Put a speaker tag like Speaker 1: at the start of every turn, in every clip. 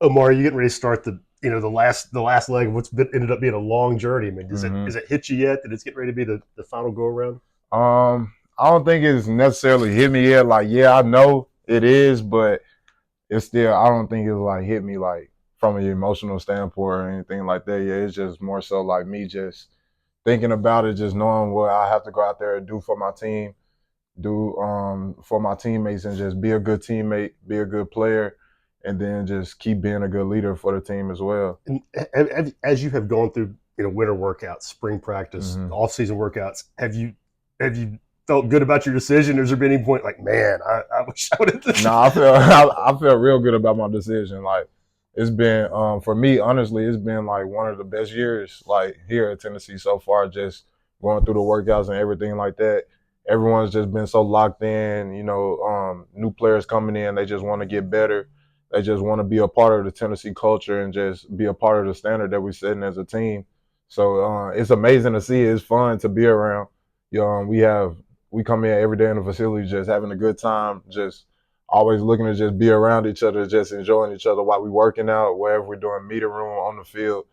Speaker 1: Omar, you getting ready to start the last leg of ended up being a long journey. I mean, does it
Speaker 2: hmm
Speaker 1: is it hit you yet that it's getting ready to be the final go around?
Speaker 2: I don't think it's necessarily hit me yet. Like, yeah, I know it is, but it's still. I don't think it's like hit me like from an emotional standpoint or anything like that. Yeah, it's just more so like me just thinking about it, just knowing what I have to go out there and do for my team, do for my teammates, and just be a good teammate, be a good player, and then just keep being a good leader for the team as well.
Speaker 1: And as you have gone through winter workouts, spring practice,
Speaker 2: hmm
Speaker 1: off season workouts, have you felt good about your decision? Or has there been any point like, man, I wish I would have
Speaker 2: No,
Speaker 1: this?
Speaker 2: I feel I feel real good about my decision. Like it's been for me, honestly, it's been like one of the best years like here at Tennessee so far. Just going through the workouts and everything like that. Everyone's just been so locked in. New players coming in, they just want to get better. They just want to be a part of the Tennessee culture and just be a part of the standard that we're setting as a team. So it's amazing to see. It's fun to be around. We come in every day in the facility just having a good time, just always looking to just be around each other, just enjoying each other while we working out, wherever we're doing meeting room on the field.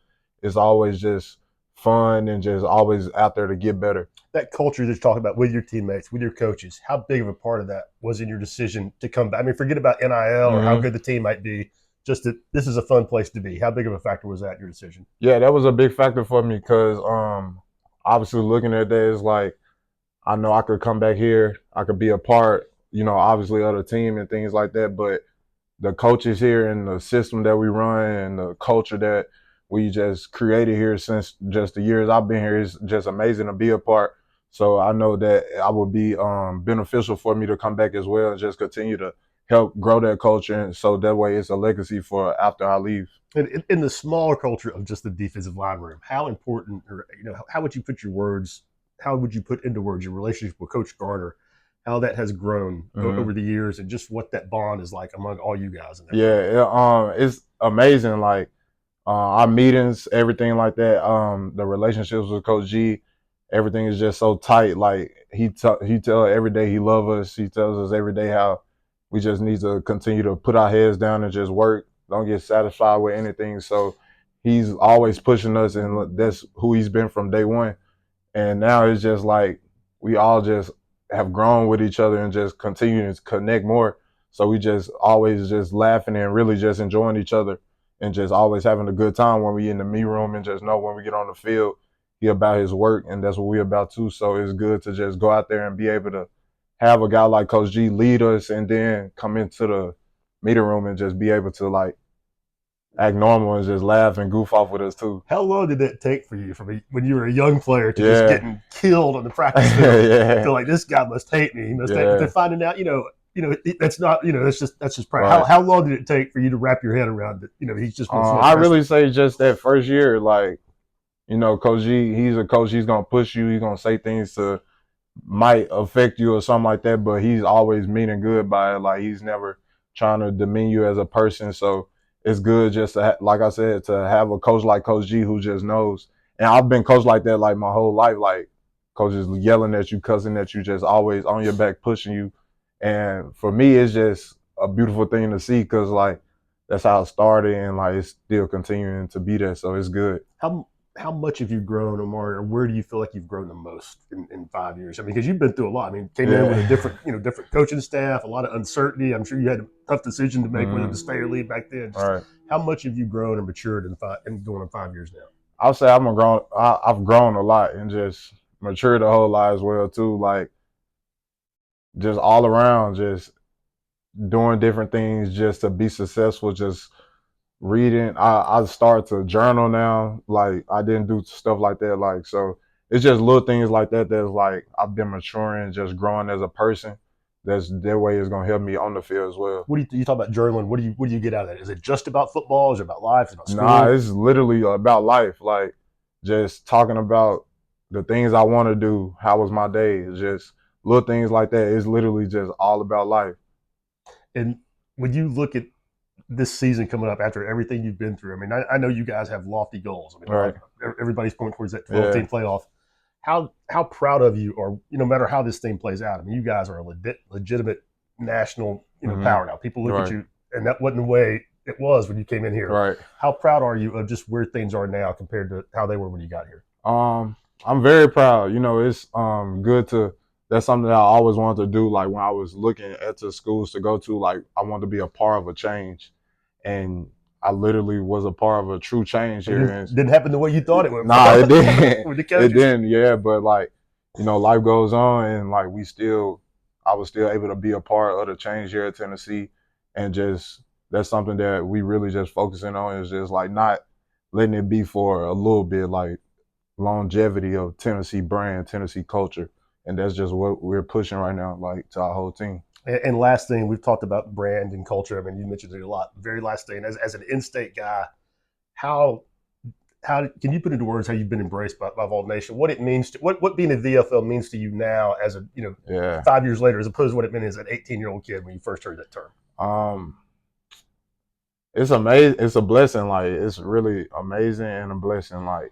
Speaker 2: It's always just fun and just always out there to get better.
Speaker 1: That culture that you're talking about with your teammates, with your coaches, how big of a part of that was in your decision to come back? I mean, forget about NIL or how
Speaker 2: hmm
Speaker 1: good the team might be. Just that this is a fun place to be. How big of a factor was that in your decision?
Speaker 2: Yeah, that was a big factor for me because obviously looking at that is like I know I could come back here, I could be a part, obviously of the team and things like that, but the coaches here and the system that we run and the culture that we just created here since just the years I've been here is just amazing to be a part. So I know that I would be beneficial for me to come back as well and just continue to help grow that culture. And so that way it's a legacy for after I leave.
Speaker 1: And in the smaller culture of just the defensive line room, how important, or how would you put your words? How would you put into words your relationship with Coach Garner? How that has grown
Speaker 2: hmm
Speaker 1: over the years, and just what that bond is like among all you guys in that room.
Speaker 2: It's amazing. Like our meetings, everything like that. The relationships with Coach G, everything is just so tight. Like he tell every day he love us. He tells us every day how we just need to continue to put our heads down and just work. Don't get satisfied with anything. So he's always pushing us, and that's who he's been from day one. And now it's just like we all just have grown with each other and just continue to connect more. So we just always just laughing and really just enjoying each other and just always having a good time when we in the meet room and just know when we get on the field, he about his work and that's what we about too. So it's good to just go out there and be able to have a guy like Coach G lead us and then come into the meeting room and just be able to like act normal and just laugh and goof off with us too.
Speaker 1: How long did that take for you from when you were a young player to just
Speaker 2: Yeah.
Speaker 1: getting killed on the practice field?
Speaker 2: yeah.
Speaker 1: Feel like this guy must hate me. He must hate. But then
Speaker 2: Yeah.
Speaker 1: finding out, that's not, that's just practice. How
Speaker 2: Right.
Speaker 1: how long did it take for you to wrap your head around it? He's just wants no
Speaker 2: I
Speaker 1: mess
Speaker 2: really
Speaker 1: with
Speaker 2: say just that first year, like, Coach G, he's a coach. He's gonna push you. He's gonna say things to might affect you or something like that, but he's always meaning good by it. Like he's never trying to demean you as a person. So it's good just to, like I said, to have a coach like Coach G who just knows. And I've been coached like that like my whole life. Like coaches yelling at you, cussing at you, just always on your back, pushing you. And for me, it's just a beautiful thing to see because like that's how it started and like it's still continuing to be there. So it's good.
Speaker 1: how much have you grown, Omar, or where do you feel like you've grown the most in 5 years? I mean, because you've been through a lot. I mean, came in with a
Speaker 2: Yeah.
Speaker 1: different coaching staff, a lot of uncertainty. I'm sure you had a tough decision to make whether to
Speaker 2: hmm
Speaker 1: stay or leave back then.
Speaker 2: All
Speaker 1: Just
Speaker 2: right.
Speaker 1: how much have you grown and matured in going on 5 years now?
Speaker 2: I'll say I've grown a lot and just matured a whole lot as well too. Like just all around, just doing different things just to be successful. Just reading. I start to journal now. Like I didn't do stuff like that. Like so, it's just little things like that. That's like I've been maturing, just growing as a person. That's that way is gonna help me on the field as well.
Speaker 1: What do you talk about journaling? What do you get out of that? Is it just about football? Is it about life? Is it about
Speaker 2: Nah,
Speaker 1: school?
Speaker 2: it's literally about life. Like just talking about the things I want to do. How was my day? It's just little things like that. It's literally just all about life.
Speaker 1: And when you look at this season coming up after everything you've been through, I mean, I know you guys have lofty goals. I mean,
Speaker 2: All right.
Speaker 1: everybody's pointing towards that 12
Speaker 2: Yeah.
Speaker 1: team playoff. How proud of you, or no matter how this thing plays out. I mean, you guys are a legitimate national
Speaker 2: Mm-hmm.
Speaker 1: power now. People look
Speaker 2: All
Speaker 1: at
Speaker 2: right.
Speaker 1: you, and that wasn't the way it was when you came in here.
Speaker 2: Right.
Speaker 1: How proud are you of just where things are now compared to how they were when you got here?
Speaker 2: I'm very proud. You know, it's good to. That's something that I always wanted to do. Like when I was looking at the schools to go to, like I wanted to be a part of a change, and I literally was a part of a true change
Speaker 1: It
Speaker 2: here. And
Speaker 1: didn't happen the way you thought it would.
Speaker 2: nah, it didn't.
Speaker 1: With the
Speaker 2: It
Speaker 1: coaches.
Speaker 2: didn't. Yeah, but like you know, life goes on, and like I was still able to be a part of the change here at Tennessee, and just that's something that we really just focusing on is just like not letting it be for a little bit, like longevity of Tennessee brand, Tennessee culture, and that's just what we're pushing right now, like to our whole team.
Speaker 1: And last thing, we've talked about brand and culture. I mean, you mentioned it a lot. Very last thing, as an in-state guy, how how can you put into words how you've been embraced by Vol Nation? What it means to what being a VFL means to you now, as a
Speaker 2: Yeah.
Speaker 1: 5 years later, as opposed to what it meant as an 18-year-old kid when you first heard that term.
Speaker 2: Um, it's amazing. It's a blessing. Like it's really amazing and a blessing. Like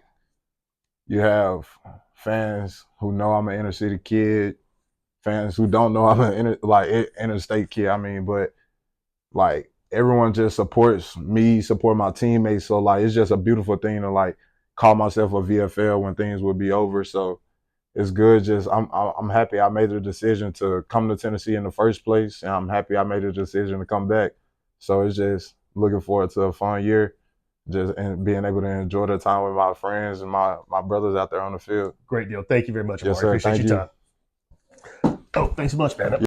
Speaker 2: you have fans who know I'm an inner city kid, fans who don't know I'm an interstate kid. I mean, but like everyone just supports me, support my teammates. So like it's just a beautiful thing to like call myself a VFL when things would be over. So it's good. Just I'm happy I made the decision to come to Tennessee in the first place, and I'm happy I made the decision to come back. So it's just looking forward to a fun year, just and being able to enjoy the time with my friends and my brothers out there on the field.
Speaker 1: Great deal. Thank you very much,
Speaker 2: Yes,
Speaker 1: Omari.
Speaker 2: sir.
Speaker 1: Appreciate
Speaker 2: Thank
Speaker 1: your
Speaker 2: you.
Speaker 1: time. Oh, thanks so much, man.